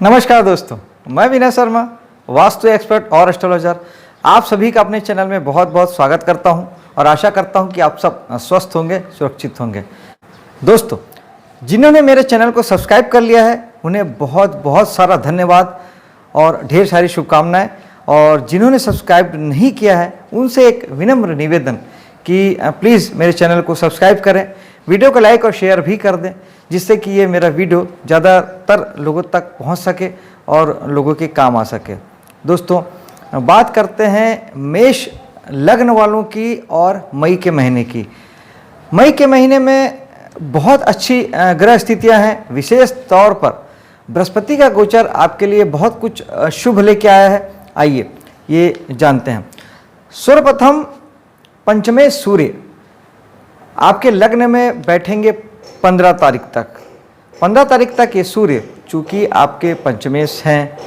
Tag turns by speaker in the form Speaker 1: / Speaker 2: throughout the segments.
Speaker 1: नमस्कार दोस्तों, मैं विनय शर्मा, वास्तु एक्सपर्ट और एस्ट्रोलॉजर। आप सभी का अपने चैनल में बहुत बहुत स्वागत करता हूं और आशा करता हूं कि आप सब स्वस्थ होंगे, सुरक्षित होंगे। दोस्तों, जिन्होंने मेरे चैनल को सब्सक्राइब कर लिया है उन्हें बहुत बहुत सारा धन्यवाद और ढेर सारी शुभकामनाएं। और जिन्होंने सब्सक्राइब नहीं किया है उनसे एक विनम्र निवेदन कि प्लीज़ मेरे चैनल को सब्सक्राइब करें, वीडियो को लाइक और शेयर भी कर दें, जिससे कि ये मेरा वीडियो ज़्यादातर लोगों तक पहुंच सके और लोगों के काम आ सके। दोस्तों, बात करते हैं मेष लग्न वालों की और मई के महीने की। मई के महीने में बहुत अच्छी ग्रह स्थितियां हैं। विशेष तौर पर बृहस्पति का गोचर आपके लिए बहुत कुछ शुभ लेके आया है। आइए ये जानते हैं। सर्वप्रथम पंचमे सूर्य आपके लग्न में बैठेंगे 15 तारीख तक। 15 तारीख तक ये सूर्य चूँकि आपके पंचमेश हैं,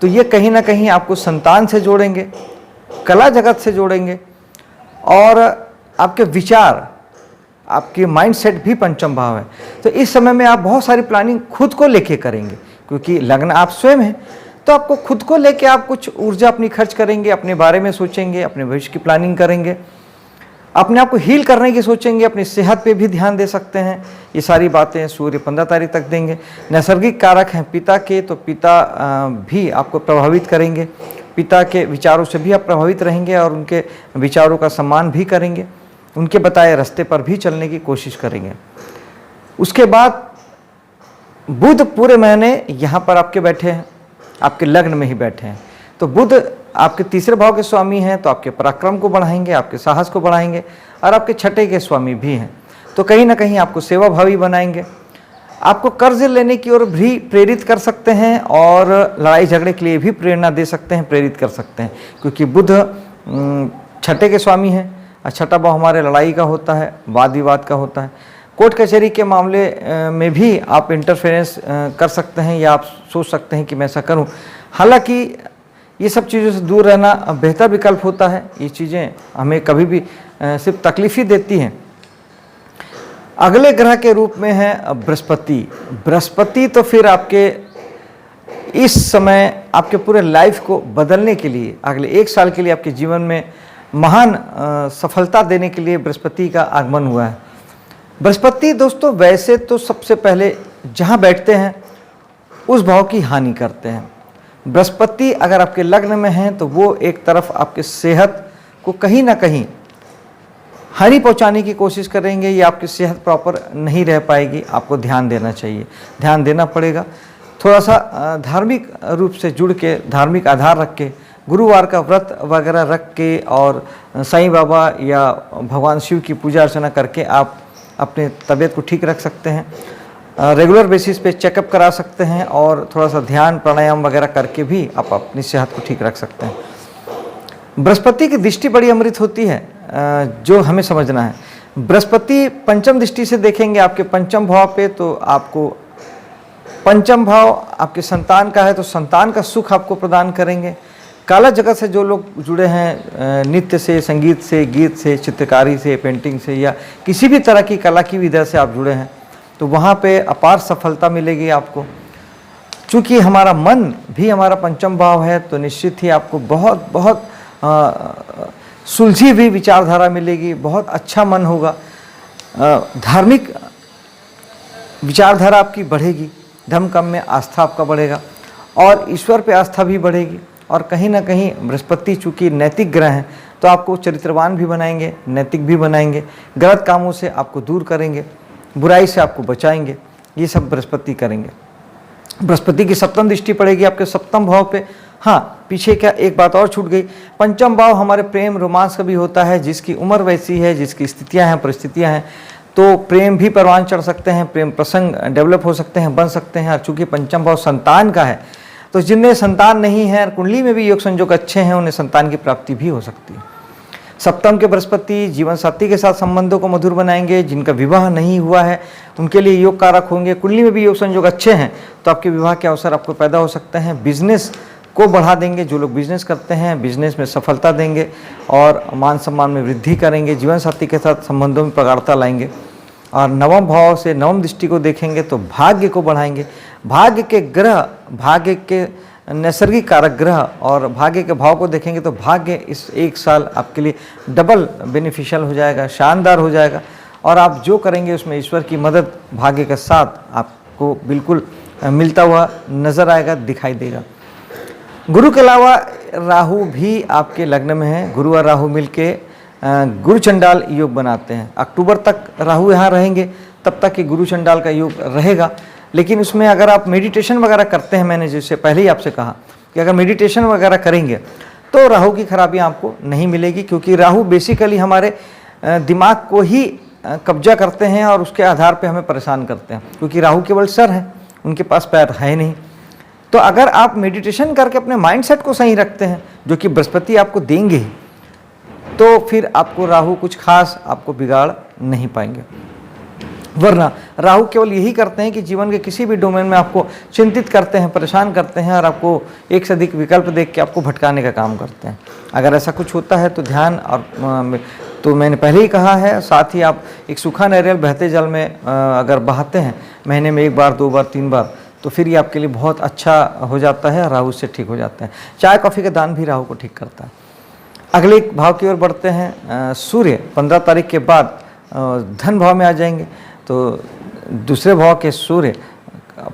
Speaker 1: तो ये कहीं ना कहीं आपको संतान से जोड़ेंगे, कला जगत से जोड़ेंगे और आपके विचार, आपके माइंडसेट भी पंचम भाव है। तो इस समय में आप बहुत सारी प्लानिंग खुद को लेके करेंगे, क्योंकि लग्न आप स्वयं हैं। तो आपको खुद को लेके आप कुछ ऊर्जा अपनी खर्च करेंगे, अपने बारे में सोचेंगे, अपने भविष्य की प्लानिंग करेंगे, अपने आप को हील करने की सोचेंगे, अपनी सेहत पे भी ध्यान दे सकते हैं। ये सारी बातें सूर्य 15 तारीख तक देंगे। नैसर्गिक कारक हैं पिता के, तो पिता भी आपको प्रभावित करेंगे। पिता के विचारों से भी आप प्रभावित रहेंगे और उनके विचारों का सम्मान भी करेंगे, उनके बताए रास्ते पर भी चलने की कोशिश करेंगे। उसके बाद बुध पूरे महीने यहाँ पर आपके बैठे हैं, आपके लग्न में ही बैठे हैं। तो बुध आपके तीसरे भाव के स्वामी हैं, तो आपके पराक्रम को बढ़ाएंगे, आपके साहस को बढ़ाएंगे और आपके छठे के स्वामी भी हैं, तो कहीं ना कहीं आपको सेवाभावी बनाएंगे। आपको कर्ज लेने की ओर भी प्रेरित कर सकते हैं और लड़ाई झगड़े के लिए भी प्रेरणा दे सकते हैं, प्रेरित कर सकते हैं, क्योंकि बुध छठे के स्वामी हैं और छठा भाव हमारे लड़ाई का होता है, वाद विवाद का होता है। कोर्ट कचहरी के मामले में भी आप इंटरफेरेंस कर सकते हैं या आप सोच सकते हैं कि मैं ऐसा करूं। हालांकि ये सब चीज़ों से दूर रहना बेहतर विकल्प होता है। ये चीज़ें हमें कभी भी सिर्फ तकलीफ ही देती हैं। अगले ग्रह के रूप में है बृहस्पति। बृहस्पति तो फिर आपके इस समय आपके पूरे लाइफ को बदलने के लिए, अगले 1 साल के लिए आपके जीवन में महान सफलता देने के लिए बृहस्पति का आगमन हुआ है। बृहस्पति दोस्तों वैसे तो सबसे पहले जहाँ बैठते हैं उस भाव की हानि करते हैं। बृहस्पति अगर आपके लग्न में हैं तो वो एक तरफ आपके सेहत को कहीं ना कहीं हानि पहुंचाने की कोशिश करेंगे, या आपकी सेहत प्रॉपर नहीं रह पाएगी। आपको ध्यान देना चाहिए, ध्यान देना पड़ेगा। थोड़ा सा धार्मिक रूप से जुड़ के, धार्मिक आधार रख के, गुरुवार का व्रत वगैरह रख के और साईं बाबा या भगवान शिव की पूजा अर्चना करके आप अपने तबीयत को ठीक रख सकते हैं। रेगुलर बेसिस पे चेकअप करा सकते हैं और थोड़ा सा ध्यान प्राणायाम वगैरह करके भी आप अपनी सेहत को ठीक रख सकते हैं। बृहस्पति की दृष्टि बड़ी अमृत होती है, जो हमें समझना है। बृहस्पति पंचम दृष्टि से देखेंगे आपके पंचम भाव पे, तो आपको पंचम भाव आपके संतान का है, तो संतान का सुख आपको प्रदान करेंगे। कला जगत से जो लोग जुड़े हैं, नृत्य से, संगीत से, गीत से, चित्रकारी से, पेंटिंग से या किसी भी तरह की कला की विधा से आप जुड़े हैं, तो वहाँ पे अपार सफलता मिलेगी आपको। चूँकि हमारा मन भी हमारा पंचम भाव है, तो निश्चित ही आपको बहुत बहुत सुलझी हुई विचारधारा मिलेगी, बहुत अच्छा मन होगा। धार्मिक विचारधारा आपकी बढ़ेगी, धर्म कर्म में आस्था आपका बढ़ेगा और ईश्वर पे आस्था भी बढ़ेगी। और कहीं ना कहीं बृहस्पति चूँकि नैतिक ग्रह हैं, तो आपको चरित्रवान भी बनाएंगे, नैतिक भी बनाएंगे, गलत कामों से आपको दूर करेंगे, बुराई से आपको बचाएंगे। ये सब बृहस्पति करेंगे। बृहस्पति की सप्तम दृष्टि पड़ेगी आपके सप्तम भाव पे। हाँ, पीछे क्या एक बात और छूट गई। पंचम भाव हमारे प्रेम रोमांस का भी होता है। जिसकी उम्र वैसी है, जिसकी स्थितियां हैं, परिस्थितियां हैं, तो प्रेम भी परवान चढ़ सकते हैं, प्रेम प्रसंग डेवलप हो सकते हैं, बन सकते हैं। और चूँकि पंचम भाव संतान का है, तो जिनमें संतान नहीं है, कुंडली में भी योग संयोग अच्छे हैं, उन्हें संतान की प्राप्ति भी हो सकती है। सप्तम के बृहस्पति जीवन साथी के साथ संबंधों को मधुर बनाएंगे। जिनका विवाह नहीं हुआ है उनके लिए योग कारक होंगे। कुंडली में भी योग संयोग अच्छे हैं, तो आपके विवाह के अवसर आपको पैदा हो सकते हैं। बिजनेस को बढ़ा देंगे। जो लोग बिजनेस करते हैं, बिजनेस में सफलता देंगे और मान सम्मान में वृद्धि करेंगे। जीवन साथी के साथ संबंधों में प्रगाढ़ता लाएंगे। और नवम भाव से नवम दृष्टि को देखेंगे तो भाग्य को बढ़ाएंगे। भाग्य के ग्रह भाग्य के नैसर्गिक कारक ग्रह और भाग्य के भाव को देखेंगे तो भाग्य इस एक साल आपके लिए डबल बेनिफिशियल हो जाएगा, शानदार हो जाएगा और आप जो करेंगे उसमें ईश्वर की मदद भाग्य के साथ आपको बिल्कुल मिलता हुआ नज़र आएगा, दिखाई देगा। गुरु के अलावा राहु भी आपके लग्न में है। गुरु और राहु मिलके गुरु चंडाल योग बनाते हैं। अक्टूबर तक राहु यहाँ रहेंगे, तब तक कि गुरु चंडाल का योग रहेगा। लेकिन उसमें अगर आप मेडिटेशन वगैरह करते हैं, मैंने जैसे पहले ही आपसे कहा कि अगर मेडिटेशन वगैरह करेंगे तो राहु की खराबी आपको नहीं मिलेगी, क्योंकि राहु बेसिकली हमारे दिमाग को ही कब्जा करते हैं और उसके आधार पे हमें परेशान करते हैं, क्योंकि राहु केवल सर है, उनके पास पैर है नहीं। तो अगर आप मेडिटेशन करके अपने माइंडसेट को सही रखते हैं, जो कि बृहस्पति आपको देंगे ही, तो फिर आपको राहु कुछ खास आपको बिगाड़ नहीं पाएंगे। वरना राहु केवल यही करते हैं कि जीवन के किसी भी डोमेन में आपको चिंतित करते हैं, परेशान करते हैं और आपको एक से अधिक विकल्प देख के आपको भटकाने का काम करते हैं। अगर ऐसा कुछ होता है तो ध्यान और तो मैंने पहले ही कहा है, साथ ही आप एक सूखा नारियल बहते जल में अगर बहाते हैं महीने में 1 बार 2 बार 3 बार, तो फिर ये आपके लिए बहुत अच्छा हो जाता है, राहु से ठीक हो जाता है। चाय कॉफ़ी का दान भी राहु को ठीक करता है। अगले भाव की ओर बढ़ते हैं। सूर्य 15 तारीख के बाद धन भाव में आ जाएंगे, तो दूसरे भाव के सूर्य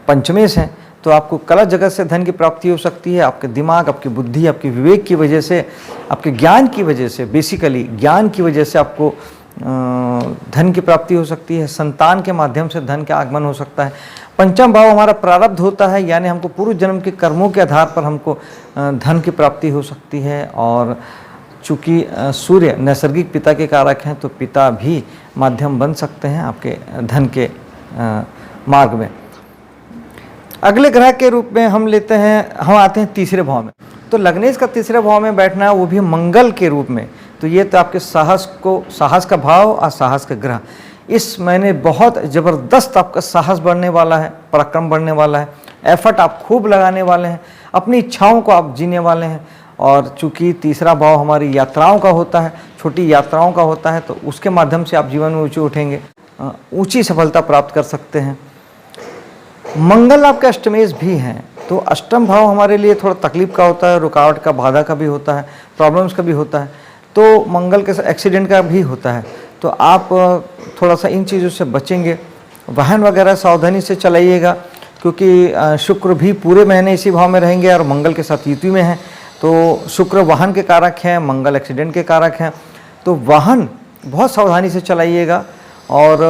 Speaker 1: पंचमे से हैं, तो आपको कला जगत से धन की प्राप्ति हो सकती है। आपके दिमाग, आपकी बुद्धि, आपके विवेक की वजह से, आपके ज्ञान की वजह से, बेसिकली ज्ञान की वजह से आपको धन की प्राप्ति हो सकती है। संतान के माध्यम से धन का आगमन हो सकता है। पंचम भाव हमारा प्रारब्ध होता है, यानी हमको पूर्व जन्म के कर्मों के आधार पर हमको धन की प्राप्ति हो सकती है। और चूँकि सूर्य नैसर्गिक पिता के कारक हैं, तो पिता भी माध्यम बन सकते हैं आपके धन के मार्ग में। अगले ग्रह के रूप में हम लेते हैं, हम आते हैं तीसरे भाव में। तो लग्नेश का तीसरे भाव में बैठना, वो भी मंगल के रूप में, तो ये तो आपके साहस का भाव और साहस का ग्रह। इस महीने बहुत ज़बरदस्त आपका साहस बढ़ने वाला है, पराक्रम बढ़ने वाला है, एफर्ट आप खूब लगाने वाले हैं, अपनी इच्छाओं को आप जीने वाले हैं। और चूँकि तीसरा भाव हमारी यात्राओं का होता है, छोटी यात्राओं का होता है, तो उसके माध्यम से आप जीवन में ऊँचे उठेंगे, ऊँची सफलता प्राप्त कर सकते हैं। मंगल आपके अष्टमेश भी हैं, तो अष्टम भाव हमारे लिए थोड़ा तकलीफ का होता है, रुकावट का, बाधा का भी होता है, प्रॉब्लम्स का भी होता है। तो मंगल के साथ एक्सीडेंट का भी होता है, तो आप थोड़ा सा इन चीज़ों से बचेंगे। वाहन वगैरह सावधानी से चलाइएगा, क्योंकि शुक्र भी पूरे महीने इसी भाव में रहेंगे और मंगल के साथ युति में है। तो शुक्र वाहन के कारक हैं, मंगल एक्सीडेंट के कारक हैं, तो वाहन बहुत सावधानी से चलाइएगा और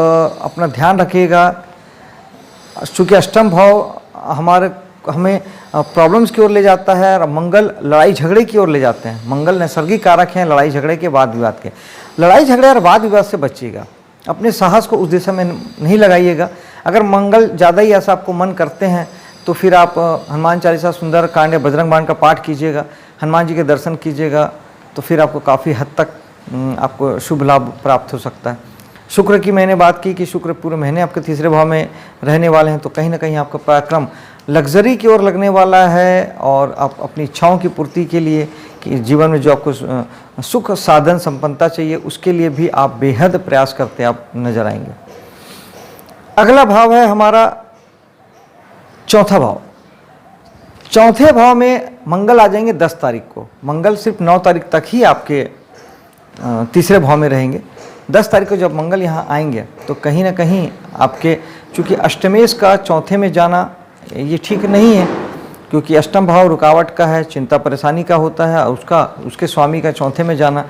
Speaker 1: अपना ध्यान रखिएगा। चूँकि अष्टम भाव हमें प्रॉब्लम्स की ओर ले जाता है और मंगल लड़ाई झगड़े की ओर ले जाते हैं। मंगल नैसर्गिक कारक हैं लड़ाई झगड़े के, वाद विवाद के। लड़ाई झगड़े और वाद विवाद से बचिएगा, अपने साहस को उस दिशा में नहीं लगाइएगा। अगर मंगल ज़्यादा ही ऐसा आपको मन करते हैं, तो फिर आप हनुमान चालीसा, सुंदर कांड या बजरंग बाण का पाठ कीजिएगा, हनुमान जी के दर्शन कीजिएगा, तो फिर आपको काफ़ी हद तक आपको शुभ लाभ प्राप्त हो सकता है। शुक्र की मैंने बात की कि शुक्र पूरे महीने आपके तीसरे भाव में रहने वाले हैं, तो कहीं ना कहीं आपका पराक्रम लग्जरी की ओर लगने वाला है और आप अपनी इच्छाओं की पूर्ति के लिए, कि जीवन में जो आपको सुख साधन संपन्नता चाहिए, उसके लिए भी आप बेहद प्रयास करते आप नजर आएंगे। अगला भाव है हमारा चौथा भाव। चौथे भाव में मंगल आ जाएंगे 10 तारीख को। मंगल सिर्फ 9 तारीख तक ही आपके तीसरे भाव में रहेंगे। 10 तारीख को जब मंगल यहाँ आएंगे, तो कहीं ना कहीं आपके, चूँकि अष्टमेश का चौथे में जाना ये ठीक नहीं है, क्योंकि अष्टम भाव रुकावट का है, चिंता परेशानी का होता है, और उसके स्वामी का चौथे में जाना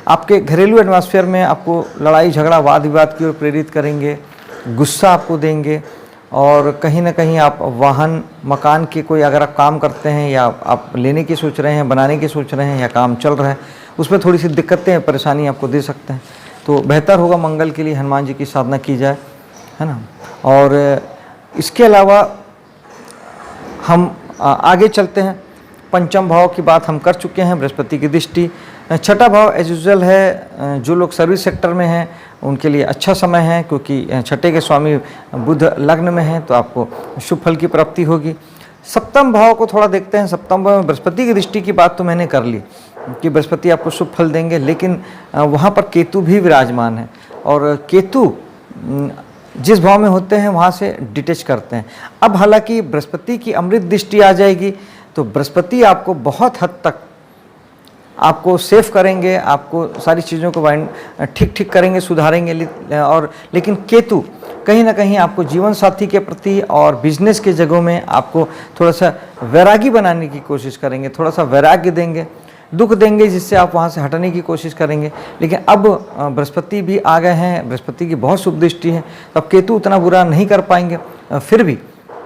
Speaker 1: आपके घरेलू एटमॉस्फेयर में आपको लड़ाई झगड़ा, वाद विवाद की ओर प्रेरित करेंगे, गुस्सा आपको देंगे। और कहीं ना कहीं आप वाहन, मकान के कोई अगर आप काम करते हैं या आप लेने की सोच रहे हैं, बनाने की सोच रहे हैं, या काम चल रहा है, उसमें थोड़ी सी दिक्कतें, परेशानी आपको दे सकते हैं। तो बेहतर होगा मंगल के लिए हनुमान जी की साधना की जाए, है ना। और इसके अलावा हम आगे चलते हैं। पंचम भाव की बात हम कर चुके हैं, बृहस्पति की दृष्टि। छठा भाव एज यूजुअल है, जो लोग सर्विस सेक्टर में हैं उनके लिए अच्छा समय है, क्योंकि छठे के स्वामी बुध लग्न में हैं, तो आपको शुभ फल की प्राप्ति होगी। सप्तम भाव को थोड़ा देखते हैं। सप्तम भाव में बृहस्पति की दृष्टि की बात तो मैंने कर ली कि बृहस्पति आपको शुभ फल देंगे, लेकिन वहाँ पर केतु भी विराजमान है, और केतु जिस भाव में होते हैं वहाँ से डिटेच करते हैं। अब हालांकि बृहस्पति की अमृत दृष्टि आ जाएगी तो बृहस्पति आपको बहुत हद तक आपको सेफ करेंगे, आपको सारी चीज़ों को ठीक करेंगे, सुधारेंगे। और लेकिन केतु कहीं ना कहीं आपको जीवन साथी के प्रति और बिजनेस के जगहों में आपको थोड़ा सा वैरागी बनाने की कोशिश करेंगे, थोड़ा सा वैराग्य देंगे, दुख देंगे, जिससे आप वहाँ से हटने की कोशिश करेंगे। लेकिन अब बृहस्पति भी आ गए हैं, बृहस्पति की बहुत शुभ दृष्टि है, तो अब केतु उतना बुरा नहीं कर पाएंगे। फिर भी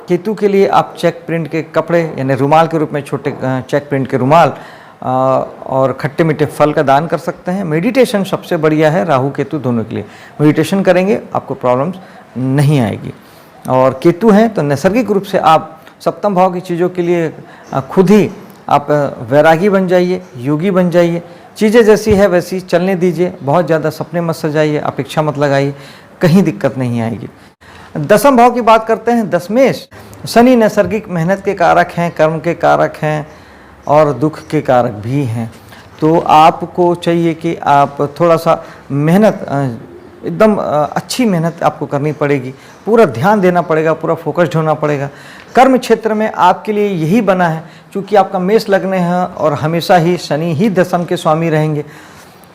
Speaker 1: केतु के लिए आप चेक प्रिंट के कपड़े यानी रुमाल के रूप में छोटे चेक प्रिंट के रुमाल और खट्टे मीठे फल का दान कर सकते हैं। मेडिटेशन सबसे बढ़िया है राहु केतु दोनों के लिए। मेडिटेशन करेंगे आपको प्रॉब्लम्स नहीं आएगी। और केतु हैं तो नैसर्गिक रूप से आप सप्तम भाव की चीज़ों के लिए खुद ही आप वैरागी बन जाइए, योगी बन जाइए। चीज़ें जैसी है वैसी चलने दीजिए, बहुत ज़्यादा सपने मत सजाइए, अपेक्षा मत लगाइए, कहीं दिक्कत नहीं आएगी। दसम भाव की बात करते हैं। दशमेश शनि नैसर्गिक मेहनत के कारक हैं, कर्म के कारक हैं और दुख के कारक भी हैं। तो आपको चाहिए कि आप थोड़ा सा मेहनत, एकदम अच्छी मेहनत आपको करनी पड़ेगी, पूरा ध्यान देना पड़ेगा, पूरा फोकस्ड होना पड़ेगा। कर्म क्षेत्र में आपके लिए यही बना है, क्योंकि आपका मेष लग्न है और हमेशा ही शनि ही दशम के स्वामी रहेंगे।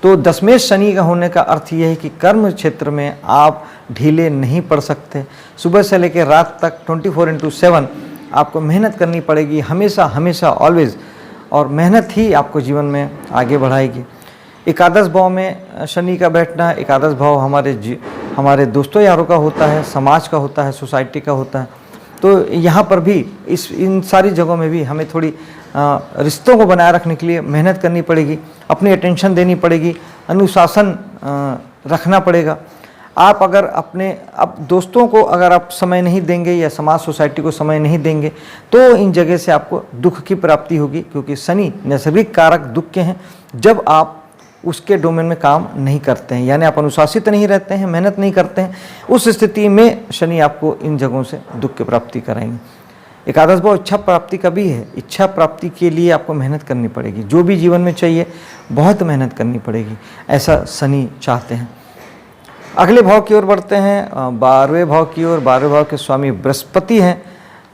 Speaker 1: तो दशमेश शनि का होने का अर्थ यह है कि कर्म क्षेत्र में आप ढीले नहीं पड़ सकते। सुबह से लेकर रात तक 24/7 आपको मेहनत करनी पड़ेगी, हमेशा ऑलवेज। और मेहनत ही आपको जीवन में आगे बढ़ाएगी। एकादश भाव में शनि का बैठना, एकादश भाव हमारे दोस्तों यारों का होता है, समाज का होता है, सोसाइटी का होता है। तो यहाँ पर भी इन सारी जगहों में भी हमें थोड़ी रिश्तों को बनाए रखने के लिए मेहनत करनी पड़ेगी, अपनी अटेंशन देनी पड़ेगी, अनुशासन रखना पड़ेगा। आप अगर अब दोस्तों को अगर आप समय नहीं देंगे या समाज सोसाइटी को समय नहीं देंगे तो इन जगह से आपको दुख की प्राप्ति होगी, क्योंकि शनि नैसर्गिक कारक दुख के हैं। जब आप उसके डोमेन में काम नहीं करते हैं, यानी आप अनुशासित नहीं रहते हैं, मेहनत नहीं करते हैं, उस स्थिति में शनि आपको इन जगहों से दुख की प्राप्ति कराएंगे। एकादश भाव इच्छा प्राप्ति का भी है। इच्छा प्राप्ति के लिए आपको मेहनत करनी पड़ेगी, जो भी जीवन में चाहिए बहुत मेहनत करनी पड़ेगी, ऐसा शनि चाहते हैं। अगले भाव की ओर बढ़ते हैं, 12वें भाव की ओर। 12वें भाव के स्वामी बृहस्पति हैं,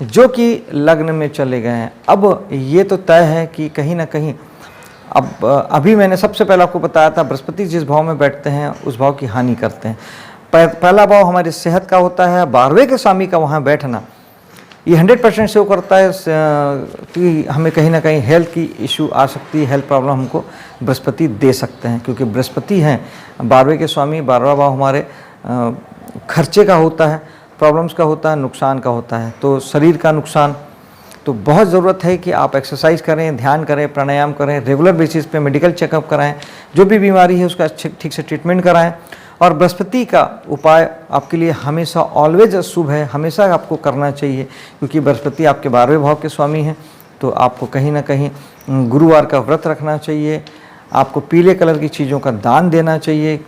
Speaker 1: जो कि लग्न में चले गए हैं। अब ये तो तय है कि कहीं ना कहीं अभी मैंने सबसे पहले आपको बताया था, बृहस्पति जिस भाव में बैठते हैं उस भाव की हानि करते हैं। पहला भाव हमारी सेहत का होता है, 12वें के स्वामी का वहाँ बैठना ये 100% शो करता है कि हमें कहीं ना कहीं हेल्थ की इशू आ सकती है, हेल्थ प्रॉब्लम हमको बृहस्पति दे सकते हैं, क्योंकि बृहस्पति हैं 12वें के स्वामी। 12वां भाव हमारे खर्चे का होता है, प्रॉब्लम्स का होता है, नुकसान का होता है। तो शरीर का नुकसान, तो बहुत ज़रूरत है कि आप एक्सरसाइज करें, ध्यान करें, प्राणायाम करें, रेगुलर बेसिस पे मेडिकल चेकअप कराएं, जो भी बीमारी है उसका ठीक से ट्रीटमेंट कराएं। और बृहस्पति का उपाय आपके लिए हमेशा ऑलवेज शुभ है, हमेशा आपको करना चाहिए, क्योंकि बृहस्पति आपके 12वें भाव के स्वामी हैं। तो आपको कहीं ना कहीं गुरुवार का व्रत रखना चाहिए, आपको पीले कलर की चीज़ों का दान देना चाहिए,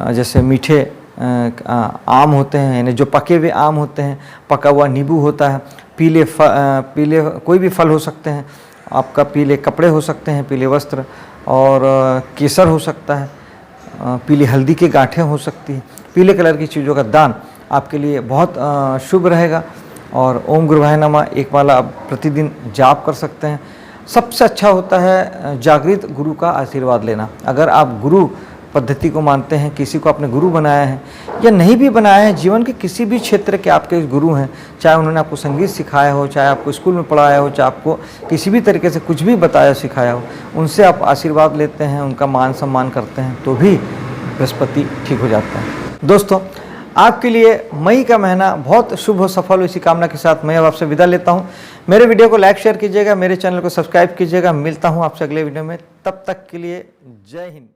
Speaker 1: जैसे मीठे आम होते हैं, यानी जो पके हुए आम होते हैं, पका हुआ नींबू होता है, पीले कोई भी फल हो सकते हैं, आपका पीले कपड़े हो सकते हैं, पीले वस्त्र, और केसर हो सकता है, पीली हल्दी के गांठें हो सकती हैं। पीले कलर की चीज़ों का दान आपके लिए बहुत शुभ रहेगा। और ओम गुरुवाय नमः एक माला आप प्रतिदिन जाप कर सकते हैं। सबसे अच्छा होता है जागृत गुरु का आशीर्वाद लेना। अगर आप गुरु पद्धति को मानते हैं, किसी को आपने गुरु बनाया है या नहीं भी बनाया है, जीवन के किसी भी क्षेत्र के आपके गुरु हैं, चाहे उन्होंने आपको संगीत सिखाया हो, चाहे आपको स्कूल में पढ़ाया हो, चाहे आपको किसी भी तरीके से कुछ भी बताया सिखाया हो, उनसे आप आशीर्वाद लेते हैं, उनका मान सम्मान करते हैं, तो भी बृहस्पति ठीक हो जाता है। दोस्तों, आपके लिए मई का महीना बहुत शुभ हो, सफल हो, इसी कामना के साथ मैं अब आपसे विदा लेता हूँ। मेरे वीडियो को लाइक शेयर कीजिएगा, मेरे चैनल को सब्सक्राइब कीजिएगा। मिलता हूँ आपसे अगले वीडियो में, तब तक के लिए जय हिंद।